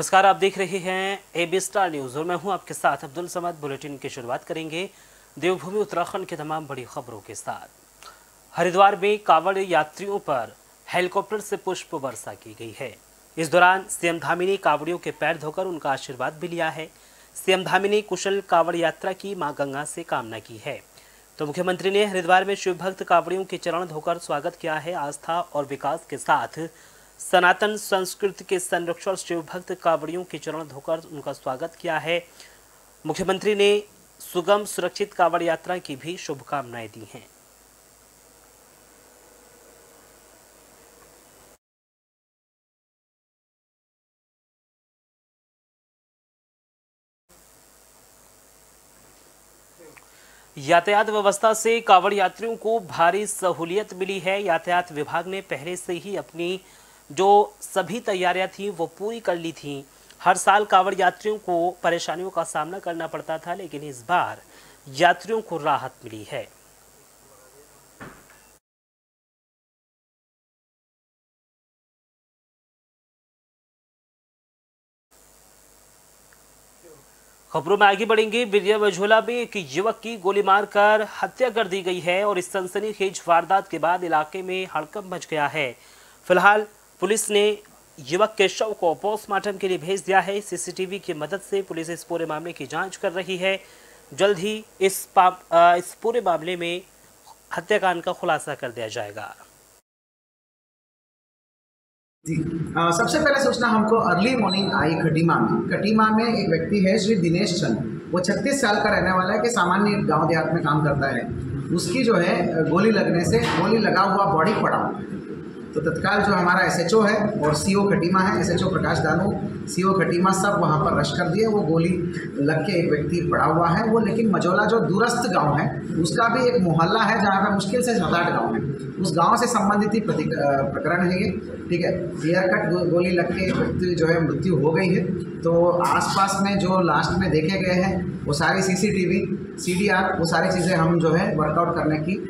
नमस्कार, आप देख रहे हैं एबी स्टार न्यूज और मैं हूं आपके साथ अब्दुल समद। बुलेटिन की शुरुआत करेंगे देवभूमि उत्तराखंड की तमाम बड़ी खबरों के साथ। हरिद्वार में कांवड़ यात्रियों पर हेलीकॉप्टर से पुष्प वर्षा की गई है। इस दौरान सीएम धामी ने कांवड़ियों के पैर धोकर उनका आशीर्वाद भी लिया है। सीएम धामी ने कुशल कांवड़ यात्रा की मां गंगा से कामना की है। तो मुख्यमंत्री ने हरिद्वार में शिव भक्त कांवड़ियों के चरण धोकर स्वागत किया है। आस्था और विकास के साथ सनातन संस्कृति के संरक्षण शिव भक्त कांवड़ियों के चरण धोकर उनका स्वागत किया है। मुख्यमंत्री ने सुगम सुरक्षित कांवड़ यात्रा की भी शुभकामनाएं दी हैं। यातायात व्यवस्था से कांवड़ यात्रियों को भारी सहूलियत मिली है। यातायात विभाग ने पहले से ही अपनी जो सभी तैयारियां थी वो पूरी कर ली थी। हर साल कांवड़ यात्रियों को परेशानियों का सामना करना पड़ता था, लेकिन इस बार यात्रियों को राहत मिली है। खबरों में आगे बढ़ेंगे। बिरिया मझोला में एक युवक की गोली मारकर हत्या कर दी गई है और इस सनसनीखेज वारदात के बाद इलाके में हड़कंप मच गया है। फिलहाल पुलिस ने युवक के शव को पोस्टमार्टम के लिए भेज दिया है। सीसीटीवी की मदद से पुलिस इस पूरे मामले की जांच कर रही है। जल्द ही इस पूरे मामले में हत्याकांड का खुलासा कर दिया जाएगा। जी सबसे पहले सूचना हमको अर्ली मॉर्निंग आई कटीमा में एक व्यक्ति है श्री दिनेश चंद। वो 36 साल का रहने वाला है कि सामान्य गांव देहात में काम करता है। उसकी जो है गोली लगने से गोली लगा हुआ बॉडी पड़ा। तो तत्काल जो हमारा एसएचओ है और सीओ खटीमा है, एसएचओ प्रकाश दानू, सीओ खटीमा सब वहाँ पर रश कर दिए। वो गोली लग के एक व्यक्ति पड़ा हुआ है वो, लेकिन मझोला जो दूरस्थ गांव है उसका भी एक मोहल्ला है जहाँ पर मुश्किल से 7-8 गाँव है, उस गांव से संबंधित ही प्रकरण है ये। ठीक है, क्लियर कट गोली लग के एक व्यक्ति जो है मृत्यु हो गई है। तो आसपास में जो लास्ट में देखे गए हैं वो सारी सीसीटीवी, सीडीआर, वो सारी चीज़ें हम जो है वर्कआउट करने की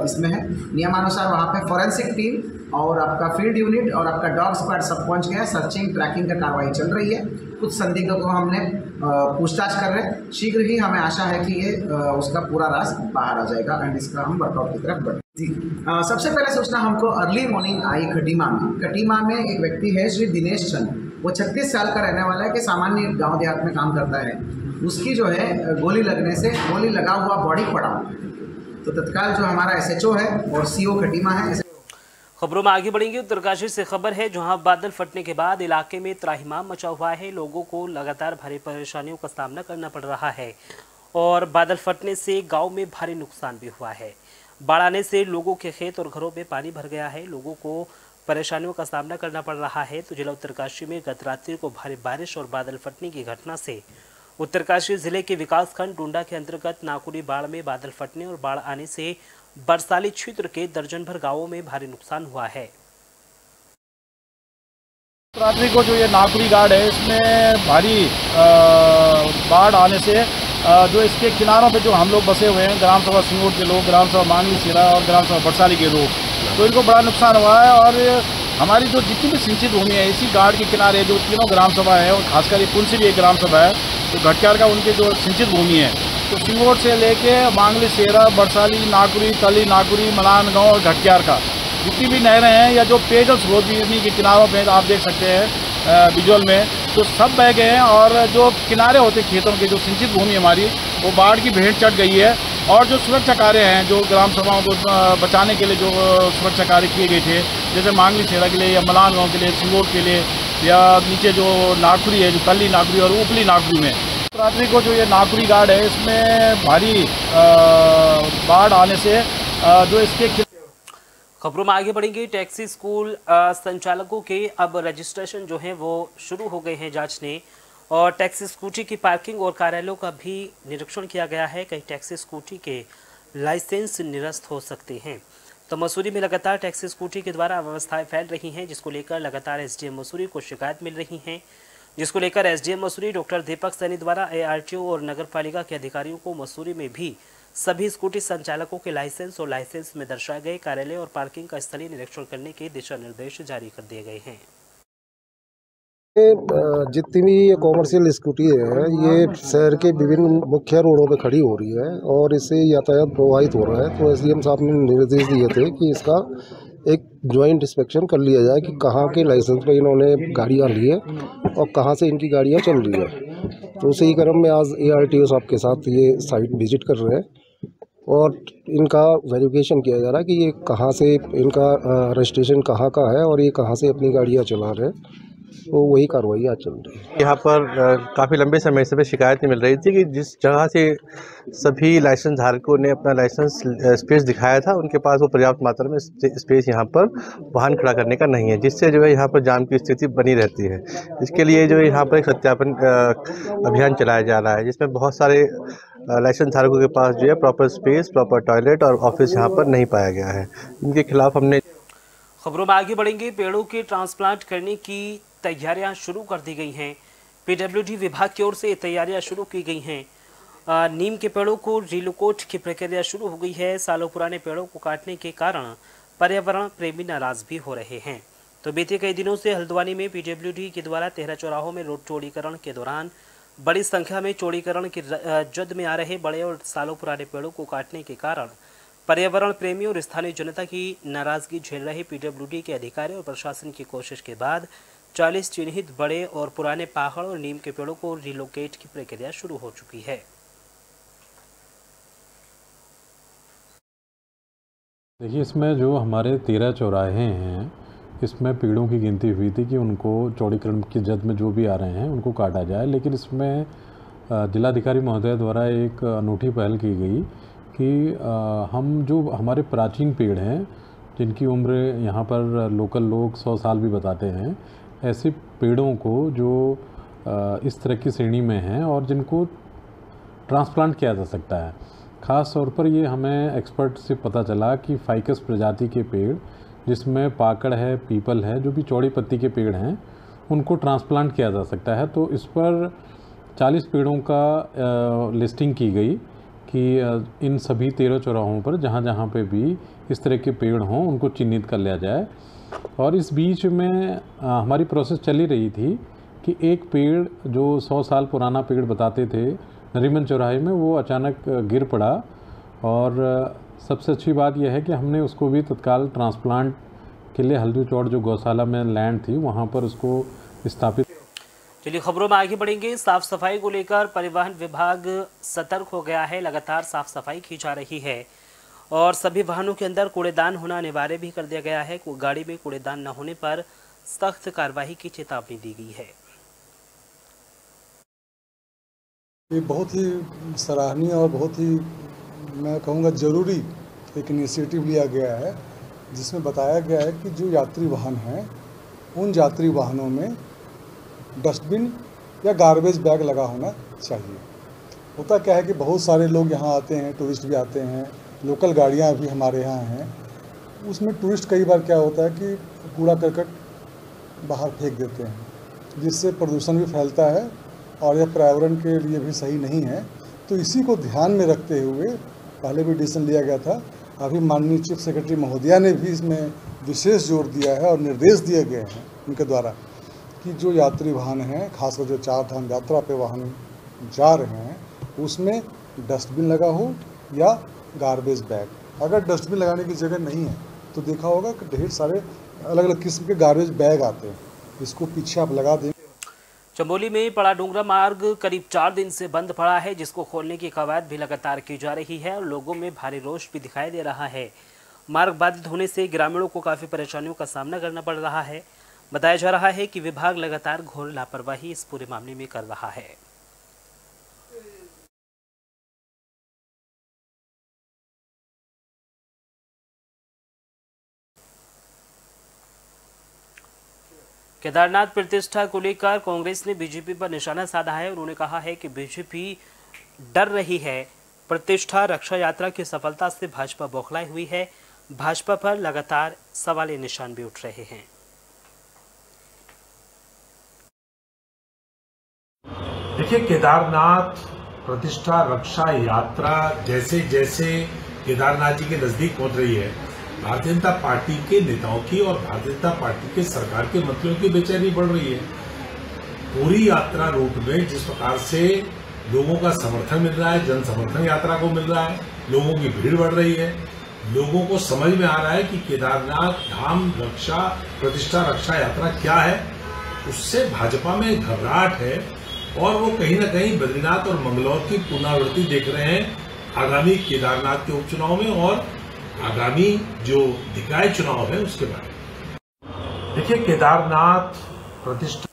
इसमें है। नियमानुसार वहाँ पे फॉरेंसिक टीम और आपका फील्ड यूनिट और आपका डॉग स्क्वाड सब पहुँच गया। सर्चिंग ट्रैकिंग का कार्रवाई चल रही है। कुछ संदिग्धों को हमने पूछताछ कर रहे हैं। शीघ्र ही हमें आशा है कि ये उसका पूरा राज बाहर आ जाएगा एंड इसका हम वर्कआउट की तरफ बढ़े। जी सबसे पहले सूचना हमको अर्ली मॉर्निंग आई कटीमा में एक व्यक्ति है श्री दिनेश चंद। वो 36 साल का रहने वाला है कि सामान्य गांव देहात में काम करता है। उसकी जो है गोली लगने से गोली लगा हुआ बॉडी पड़ा। तो तत्काल जो हमारा एसएचओ है और सीओ खटीमा है। खबरों में आगे बढ़ेंगे। उत्तरकाशी से खबर है जहां बादल फटने के बाद इलाके में त्राहिमाम मचा हुआ है। लोगों को लगातार भारी परेशानियों का सामना करना पड़ रहा है और बादल फटने से गांव में भारी नुकसान भी हुआ है। बाढ़ आने से लोगों के खेत और घरों में पानी भर गया है। लोगों को परेशानियों का सामना करना पड़ रहा है। तो जिला उत्तरकाशी में गत रात्रि को भारी बारिश और बादल फटने की घटना से उत्तरकाशी जिले के विकासखंड डूंडा के अंतर्गत नाकुरी बाढ़ में बादल फटने और बाढ़ आने से बरसाली क्षेत्र के दर्जन भर गांवों में भारी नुकसान हुआ है। रात्रि को जो ये नाकुरी घाट है इसमें भारी बाढ़ आने से जो इसके किनारों पे जो हम लोग बसे हुए हैं, ग्राम सभा सिंगोट के लोग, ग्राम सभा मांगली सिरा और ग्राम सभा बरसाली के लोग, तो इनको बड़ा नुकसान हुआ है। और हमारी जो जितनी भी सिंचित भूमि है इसी घाट के किनारे जो तीनों ग्राम सभा है और खासकर ये पुलसी भी एक ग्राम सभा है, तो घटक्यार का उनके जो सिंचित भूमि है, तो सिंगोट से लेके मांगली सेरा, बरसाली, नाकुरी, तली नाकुरी, मलान गाँव और घटक्यार का जितनी भी नहरें हैं या जो पेयजल स्रोत भी के किनारों पे आप देख सकते हैं विजुअल में, तो सब बह गए हैं। और जो किनारे होते खेतों के जो सिंचित भूमि हमारी वो बाढ़ की भेंट चढ़ गई है। और जो सुरक्षा कार्य हैं जो ग्राम सभाओं को बचाने के लिए जो सुरक्षा कार्य किए गए थे, जैसे मांगली सेरा के लिए या मलान गाँव के लिए, सिंगोट के लिए, या नीचे जो नाकुरी है, जो तली नाकुरी और ऊपली नाकुरी में रात्रि को जो ये नाकुरी घाट है इसमें भारी बाढ़ आने से जो इसके। खबरों में आगे बढ़ेंगे। टैक्सी स्कूल संचालकों के अब रजिस्ट्रेशन जो है वो शुरू हो गए हैं जांचने, और टैक्सी स्कूटी की पार्किंग और कार्यालयों का भी निरीक्षण किया गया है। कई टैक्सी स्कूटी के लाइसेंस निरस्त हो सकते हैं। तो मसूरी में लगातार टैक्सी स्कूटी के द्वारा अव्यवस्थाएं फैल रही हैं, जिसको लेकर लगातार एसडीएम मसूरी को शिकायत मिल रही हैं, जिसको लेकर एसडीएम मसूरी डॉक्टर दीपक सैनी द्वारा एआरटीओ और नगरपालिका के अधिकारियों को मसूरी में भी सभी स्कूटी संचालकों के लाइसेंस और लाइसेंस में दर्शाए गए कार्यालय और पार्किंग का स्थलीय निरीक्षण करने के दिशा निर्देश जारी कर दिए गए हैं। जितनी भी ये कॉमर्शियल स्कूटी है ये शहर के विभिन्न मुख्य रोडों पे खड़ी हो रही है और इससे यातायात प्रभावित हो रहा है। तो एसडीएम साहब ने निर्देश दिए थे कि इसका एक ज्वाइंट इंस्पेक्शन कर लिया जाए कि कहाँ के लाइसेंस पे इन्होंने गाड़ियाँ ली है और कहाँ से इनकी गाड़ियाँ चल रही है। तो उसी क्रम में आज ARTO साहब के साथ ये साइट विजिट कर रहे हैं और इनका वेरिफिकेशन किया जा रहा है कि ये कहाँ से इनका रजिस्ट्रेशन कहाँ का है और ये कहाँ से अपनी गाड़ियाँ चला रहे हैं। तो वही कार्रवाई आज चल रही है। यहाँ पर काफ़ी लंबे समय से शिकायतें मिल रही थी कि जिस जगह से सभी लाइसेंस धारकों ने अपना लाइसेंस स्पेस दिखाया था उनके पास वो पर्याप्त मात्रा में स्पेस यहाँ पर वाहन खड़ा करने का नहीं है, जिससे जो है यहाँ पर जाम की स्थिति बनी रहती है। इसके लिए जो है यहाँ पर एक सत्यापन अभियान चलाया जा रहा है, जिसमें बहुत सारे लाइसेंस धारकों के पास जो है प्रॉपर स्पेस, प्रॉपर टॉयलेट और ऑफिस यहाँ पर नहीं पाया गया है। इनके खिलाफ हमने खबरों में आगे बढ़ेंगे। पेड़ों के ट्रांसप्लांट करने की तैयारियां शुरू कर दी गई हैं। पीडब्ल्यूडी विभाग की ओर से तैयारियां शुरू की गई हैं। नीम के पेड़ों को रिलोकेट की प्रक्रिया शुरू हो गई है। सालों पुराने पेड़ों को काटने के कारण पर्यावरण प्रेमी नाराज भी हो रहे हैं। तो बीते कई दिनों से हल्द्वानी में पीडब्ल्यूडी के द्वारा 13 चौराहों में रोड चौड़ीकरण के दौरान बड़ी संख्या में चौड़ीकरण की जद में आ रहे बड़े और सालों पुराने पेड़ों को काटने के कारण पर्यावरण प्रेमियों और स्थानीय जनता की नाराजगी झेल रहे पीडब्ल्यूडी के अधिकारी और प्रशासन की कोशिश के बाद 40 चिन्हित बड़े और पुराने पहाड़ और नीम के पेड़ों को रिलोकेट की प्रक्रिया शुरू हो चुकी है। देखिए, इसमें जो हमारे 13 चौराहे हैं इसमें पेड़ों की गिनती हुई थी कि उनको चौड़ीकरण की जद में जो भी आ रहे हैं उनको काटा जाए, लेकिन इसमें जिलाधिकारी महोदय द्वारा एक अनूठी पहल की गई कि हम जो हमारे प्राचीन पेड़ हैं जिनकी उम्र यहाँ पर लोकल लोग 100 साल भी बताते हैं, ऐसे पेड़ों को जो इस तरह की श्रेणी में हैं और जिनको ट्रांसप्लांट किया जा सकता है। ख़ास तौर पर ये हमें एक्सपर्ट से पता चला कि फाइकस प्रजाति के पेड़ जिसमें पाकड़ है, पीपल है, जो भी चौड़ी पत्ती के पेड़ हैं, उनको ट्रांसप्लांट किया जा सकता है। तो इस पर 40 पेड़ों का लिस्टिंग की गई कि इन सभी 13 चौराहों पर जहाँ जहाँ पे भी इस तरह के पेड़ हों उनको चिन्हित कर लिया जाए। और इस बीच में हमारी प्रोसेस चली रही थी कि एक पेड़ जो 100 साल पुराना पेड़ बताते थे नरीमन चौराहे में, वो अचानक गिर पड़ा और सबसे अच्छी बात यह है कि हमने उसको भी तत्काल ट्रांसप्लांट के लिए हल्दी चौड़ जो गौशाला में लैंड थी वहाँ पर उसको स्थापित। चलिए खबरों में आगे बढ़ेंगे। साफ सफाई को लेकर परिवहन विभाग सतर्क हो गया है। लगातार साफ सफाई की जा रही है और सभी वाहनों के अंदर कूड़ेदान होना अनिवार्य भी कर दिया गया है। गाड़ी में कूड़ेदान न होने पर सख्त कार्रवाई की चेतावनी दी गई है। ये बहुत ही सराहनीय और बहुत ही मैं कहूँगा ज़रूरी एक इनिशिएटिव लिया गया है, जिसमें बताया गया है कि जो यात्री वाहन हैं उन यात्री वाहनों में डस्टबिन या गार्बेज बैग लगा होना चाहिए। होता क्या है कि बहुत सारे लोग यहाँ आते हैं, टूरिस्ट भी आते हैं, लोकल गाड़ियाँ भी हमारे यहाँ हैं, उसमें टूरिस्ट कई बार क्या होता है कि कूड़ा करकट बाहर फेंक देते हैं, जिससे प्रदूषण भी फैलता है और यह पर्यावरण के लिए भी सही नहीं है। तो इसी को ध्यान में रखते हुए पहले भी डिसीजन लिया गया था। अभी माननीय चीफ सेक्रेटरी महोदया ने भी इसमें विशेष जोर दिया है और निर्देश दिए गए हैं उनके द्वारा कि जो यात्री वाहन हैं, खासकर जो 4 धाम यात्रा पे वाहन जा रहे हैं, उसमें डस्टबिन लगा हो या गार्बेज बैग। अगर डस्टबिन लगाने की जगह नहीं है तो देखा होगा कि ढेर सारे अलग अलग किस्म के गार्बेज बैग आते हैं, इसको पीछे आप लगा दें। चमोली में पड़ा डोंगरा मार्ग करीब 4 दिन से बंद पड़ा है, जिसको खोलने की कवायद भी लगातार की जा रही है और लोगों में भारी रोष भी दिखाई दे रहा है। मार्ग बाधित होने से ग्रामीणों को काफ़ी परेशानियों का सामना करना पड़ रहा है। बताया जा रहा है कि विभाग लगातार घोर लापरवाही इस पूरे मामले में कर रहा है। केदारनाथ प्रतिष्ठा को लेकर कांग्रेस ने बीजेपी पर निशाना साधा है। उन्होंने कहा है कि बीजेपी डर रही है। प्रतिष्ठा रक्षा यात्रा की सफलता से भाजपा बौखलाई हुई है। भाजपा पर लगातार सवालिया निशान भी उठ रहे हैं। देखिए, केदारनाथ प्रतिष्ठा रक्षा यात्रा जैसे जैसे केदारनाथ जी के नजदीक पहुंच रही है, भारतीय जनता पार्टी के नेताओं की और भारतीय जनता पार्टी के सरकार के मंत्रियों की बेचैनी बढ़ रही है। पूरी यात्रा रूट में जिस प्रकार से लोगों का समर्थन मिल रहा है, जन समर्थन यात्रा को मिल रहा है, लोगों की भीड़ बढ़ रही है, लोगों को समझ में आ रहा है कि केदारनाथ धाम रक्षा प्रतिष्ठा रक्षा यात्रा क्या है, उससे भाजपा में घबराहट है और वो कहीं ना कहीं बद्रीनाथ और मंगलौर की पुनरावृत्ति देख रहे हैं आगामी केदारनाथ के उपचुनाव में और आगामी जो निकाय चुनाव है उसके बारे में। देखिए, केदारनाथ प्रतिष्ठा।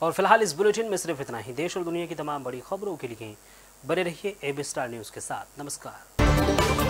और फिलहाल इस बुलेटिन में सिर्फ इतना ही। देश और दुनिया की तमाम बड़ी खबरों के लिए बने रहिए AB स्टार न्यूज के साथ। नमस्कार।